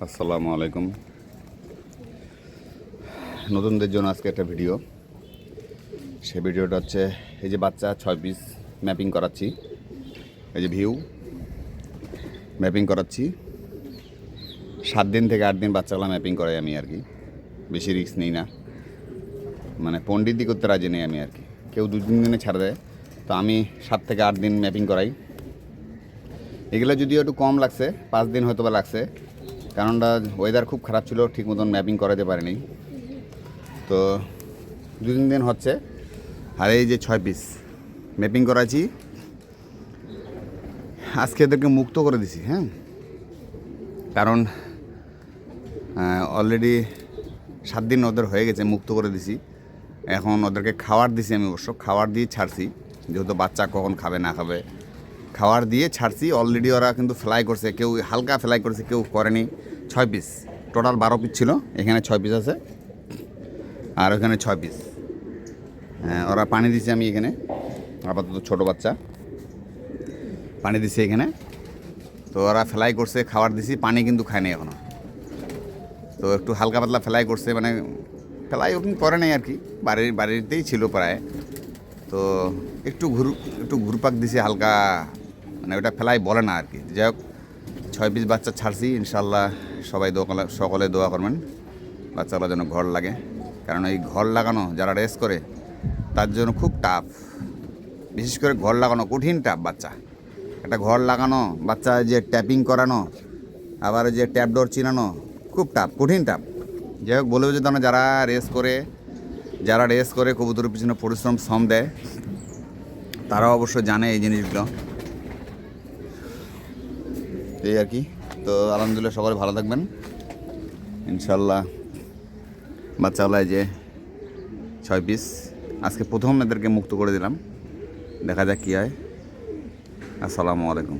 আসসালামু আলাইকুম। নতুনদের জন্য আজকে একটা ভিডিও। সে ভিডিওটা হচ্ছে এই যে বাচ্চা 6 পিস ম্যাপিং করাচ্ছি, এই যে ভিউ ম্যাপিং করাচ্ছি। 7 দিন থেকে 8 দিন বাচ্চাগুলো ম্যাপিং করাই আমি আর কি, বেশি রিস্ক নিই না, মানে পণ্ডিতই করতে রাজি নেই আমি আর কি। কেউ 2-3 দিনে ছাড় দেয়, তো আমি 7 থেকে 8 দিন ম্যাপিং করাই। এগুলো যদিও একটু কম লাগছে, 5 দিন হয়তো বা লাগছে, কারণটা ওয়েদার খুব খারাপ ছিল, ঠিক মতন ম্যাপিং করাতে পারিনি। তো 2-3 দিন হচ্ছে। আর এই যে 6 পিস ম্যাপিং করাচ্ছি, আজকে এদেরকে মুক্ত করে দিছি। হ্যাঁ, কারণ অলরেডি 7 দিন ওদের হয়ে গেছে, মুক্ত করে দিছি। এখন ওদেরকে খাবার দিছি আমি, অবশ্য খাবার দিয়ে ছাড়ছি, যেহেতু বাচ্চা কখন খাবে না খাবে, খাবার দিয়ে ছাড়ছি। অলরেডি ওরা কিন্তু ফ্লাই করছে, কেউ হালকা ফ্লাই করছে, কেউ করেনি। 6 পিস টোটাল 12 পিস ছিল, এখানে 6 পিস আছে, আর ওখানে 6 পিস। ওরা পানি দিছে আমি এখানে, আপাতত ছোটো বাচ্চা পানি দিছে এখানে। তো ওরা ফ্লাই করছে, খাবার দিছি, পানি কিন্তু খায় নাই এখনও। তো একটু হালকা পাতলা ফ্লাই করছে, মানে ফ্লাই ওরকম করে নাই আর কি, বাড়িতেই ছিল প্রায়। তো একটু ঘুরপাক দিছে হালকা, মানে ওটা ফ্লাই বলে না আর কি। যাই হোক, 6 পিস বাচ্চা ছাড়ছি, ইনশাল্লাহ সবাই সকলে দোয়া করবেন বাচ্চাগুলো যেন ঘর লাগে। কারণ এই ঘর লাগানো যারা রেস করে তার জন্য খুব টাফ, বিশেষ করে ঘর লাগানো কঠিন টাফ। বাচ্চা একটা ঘর লাগানো, বাচ্চা যে ট্যাপিং করানো, আবার যে ট্যাপ ডোর চিনানো, খুব টাফ, কঠিন টাফ। যাই হোক, বলেও যদি আমরা যারা রেস করে কবুতরের পিছনে পরিশ্রম শ্রম দেয়, তারা অবশ্য জানে এই জিনিসগুলো। এই আর কি। তো আলহামদুলিল্লাহ সকলে ভালো থাকবেন ইনশাল্লাহ। বাচ্চাগুলো যে 6 পিস আজকে প্রথম এদেরকে মুক্ত করে দিলাম, দেখা যাক কী হয়। আসসালামু আলাইকুম।